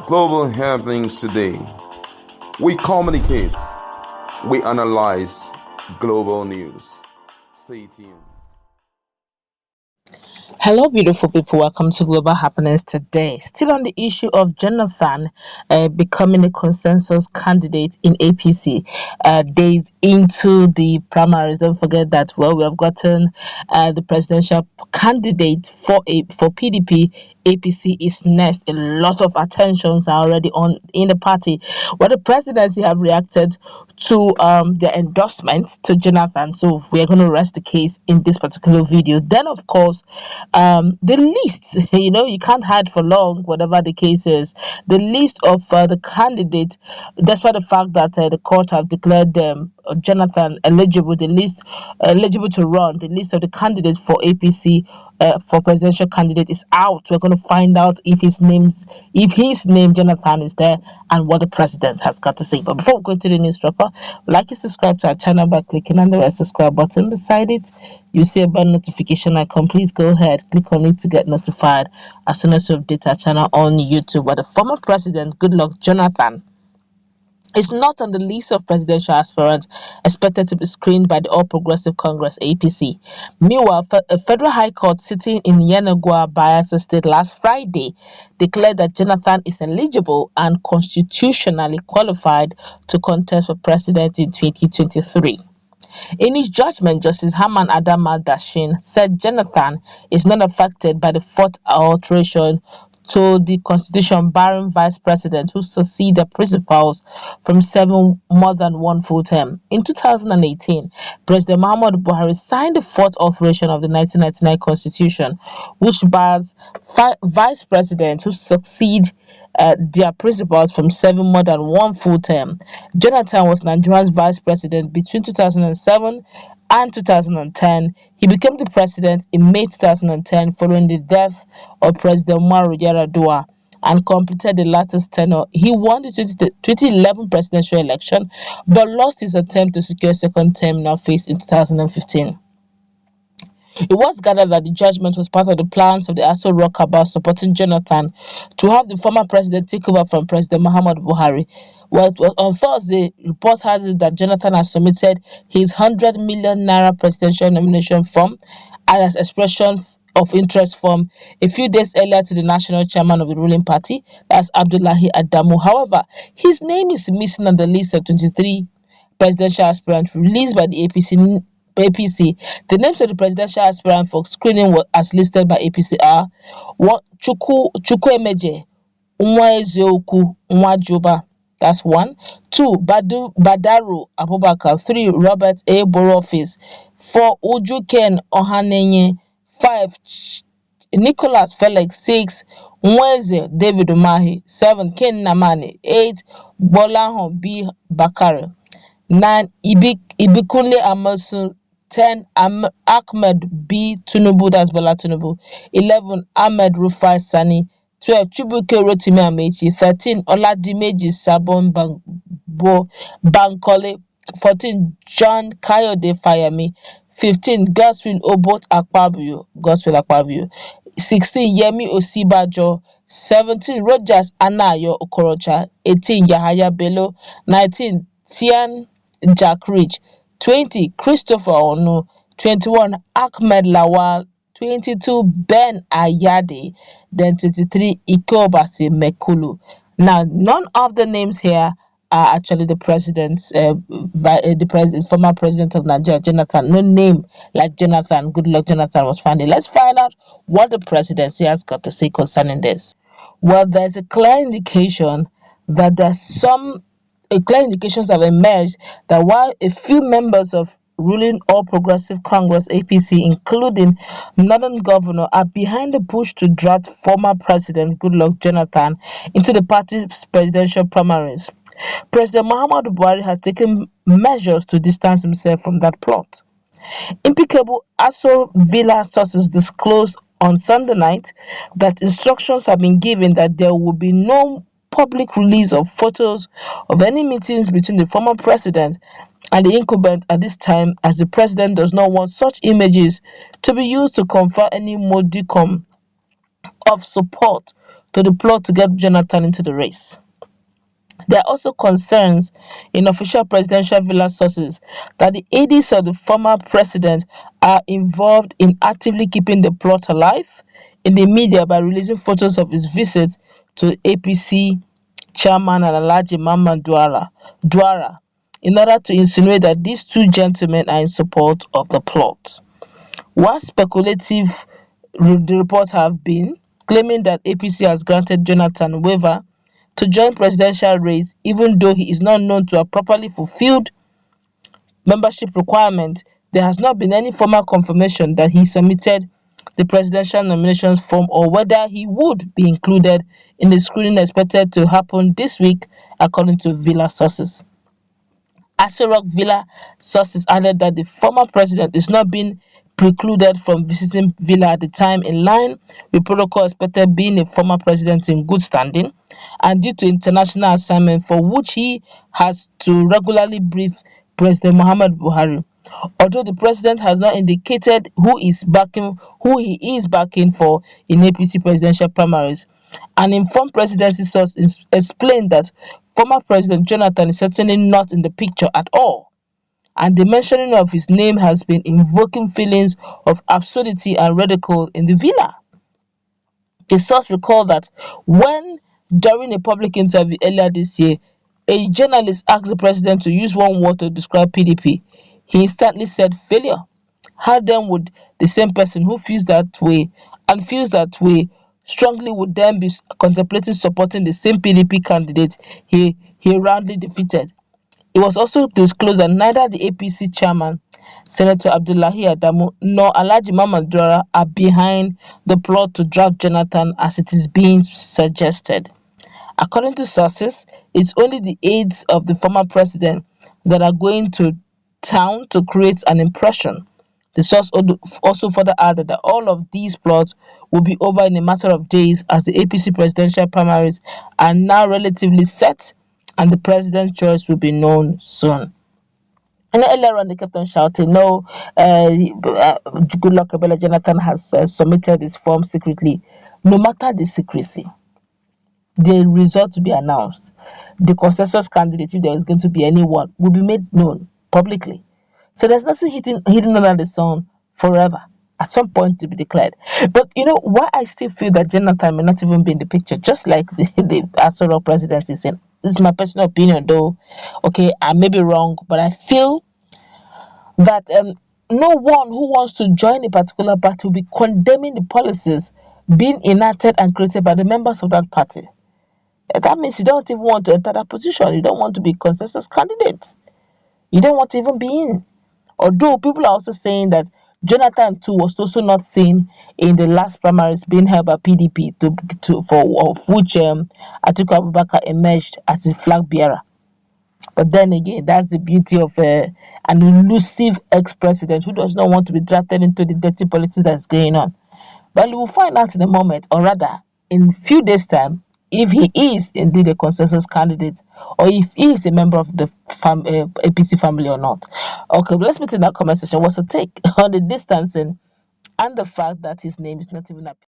global happenings today. We communicate, we analyze global news. Stay tuned. Hello, beautiful people. Welcome to Global Happenings today. Still on the issue of Jonathan becoming a consensus candidate in APC days into the primaries. Don't forget that, well, we have gotten the presidential candidate for PDP. APC is next. A lot of attentions are already on in the party. Well, the presidency have reacted to their endorsement to Jonathan. So we are going to rest the case in this particular video. Then, of course, the list, you can't hide for long, whatever the case is. The list of the candidates, despite the fact that the court have declared them Jonathan eligible, the list eligible to run, the list of the candidates for APC for presidential candidate is out. We're going to find out if his name Jonathan is there and what the president has got to say. But before we go into the news proper, like and subscribe to our channel by clicking on the red subscribe button beside it. You see a bell notification icon. Please go ahead, click on it to get notified as soon as we update our channel on YouTube. Where the former president, Goodluck Jonathan, is not on the list of presidential aspirants expected to be screened by the All Progressive Congress (APC). Meanwhile, a federal high court sitting in Yenagoa, Bayelsa State last Friday declared that Jonathan is eligible and constitutionally qualified to contest for president in 2023. In his judgment, Justice Herman Adama Dashin said Jonathan is not affected by the fourth alteration to the constitution barring vice presidents who succeed their principals from serving more than one full term. In 2018, President Muhammadu Buhari signed the fourth alteration of the 1999 constitution, which bars vice presidents who succeed their principals from serving more than one full term. Jonathan was Nigeria's vice president between 2007 and 2010. He became the president in May 2010 following the death of President Umaru Yar'Adua and completed the latter's tenure. He won the 2011 presidential election but lost his attempt to secure a second term in office in 2015. It was gathered that the judgment was part of the plans of the Aso Rock about supporting Jonathan to have the former president take over from President Muhammadu Buhari. Well, on Thursday, reports has it that Jonathan has submitted his 100 million naira presidential nomination form as expression of interest form a few days earlier to the national chairman of the ruling party, that's Abdullahi Adamu. However, his name is missing on the list of 23 presidential aspirants released by the APC. The names of the presidential aspirant for screening were as listed by APC are Chukwuemeje Nwaezeokwu Nwajoba. That's 1. 2. Badaru Abubakar. 3. Robert A. Borofis. 4. Uju Ken Ohanenye. 5. Nicholas Felix. 6. Nweze David Umahi. 7. Ken Namani. 8. Bolaho B. Bakare. 9. Ibikunle Amosu. 10. Ahmed B. Tinubu, that's Bola Tinubu. 11. Ahmed Rufai Sani. 12. Chibuike Rotimi Amechi. 13. Oladimeji Sabon Bankole. 14. John Kayode Fayemi. 15. Godswill Obot Akpabio. 16. Yemi Osibajo. 17. Rogers Anayo Okorocha. 18. Yahaya Bello. 19. Tian Jack Rich. 20. Christopher Onu. 21. Ahmed Lawal. 22. Ben Ayade. Then 23. Ikobasi Mekulu. Now, none of the names here are actually the former president of Nigeria, Jonathan. No name like Jonathan, Goodluck Jonathan was found. Let's find out what the presidency has got to say concerning this. Well, there's a clear indication that clear indications have emerged that while a few members of ruling All Progressive Congress (APC), including Northern Governor, are behind the push to draft former President Goodluck Jonathan into the party's presidential primaries, President Muhammadu Buhari has taken measures to distance himself from that plot. Impeccable Aso Villa sources disclosed on Sunday night that instructions have been given that there will be no public release of photos of any meetings between the former president and the incumbent at this time, as the president does not want such images to be used to confer any modicum of support to the plot to get Jonathan into the race. There are also concerns in official presidential villa sources that the aides of the former president are involved in actively keeping the plot alive in the media by releasing photos of his visit to APC chairman and Alhaji Mama Duara in order to insinuate that these two gentlemen are in support of the plot. While speculative the reports have been, claiming that APC has granted Jonathan waiver to join presidential race even though he is not known to have properly fulfilled membership requirement, there has not been any formal confirmation that he submitted the presidential nominations form or whether he would be included in the screening expected to happen this week, according to Villa sources. Rock Villa sources added that the former president is not being precluded from visiting Villa at the time, in line with protocol expected, being a former president in good standing and due to international assignment for which he has to regularly brief President Muhammad Buhari. Although the president has not indicated who he is backing for in APC presidential primaries, an informed presidency source explained that former President Jonathan is certainly not in the picture at all, and the mentioning of his name has been invoking feelings of absurdity and ridicule in the villa. The source recalled that when, during a public interview earlier this year, a journalist asked the president to use one word to describe PDP, he instantly said failure. How then would the same person who feels that way strongly would then be contemplating supporting the same PDP candidate he roundly defeated? It was also disclosed that neither the APC chairman, Senator Abdullahi Adamu, nor Alhaji Mama Dura are behind the plot to draft Jonathan as it is being suggested. According to sources, it's only the aides of the former president that are going to town to create an impression. The source also further added that all of these plots will be over in a matter of days as the APC presidential primaries are now relatively set and the president's choice will be known soon. And earlier on, they kept on shouting, no, Goodluck Jonathan has submitted his form secretly. No matter the secrecy, the result to be announced, the consensus candidate, if there is going to be anyone, will be made known publicly. So there's nothing hidden under the sun forever. At some point to be declared. But you know why I still feel that Jonathan may not even be in the picture, just like the Aspirant presidency saying. This is my personal opinion, though. Okay, I may be wrong, but I feel that no one who wants to join a particular party will be condemning the policies being enacted and created by the members of that party. That means you don't even want to enter that position. You don't want to be consensus candidate. You don't want to even be in. Although people are also saying that Jonathan too was also not seen in the last primaries being held by PDP of which Atiku Abubakar emerged as a flag bearer. But then again, that's the beauty of an elusive ex-president who does not want to be drafted into the dirty politics that's going on. But we will find out in a moment, or rather, in a few days' time, if he is indeed a consensus candidate or if he is a member of the APC family or not. Okay, but let's meet in that comment section. What's the take on the distancing and the fact that his name is not even appearing?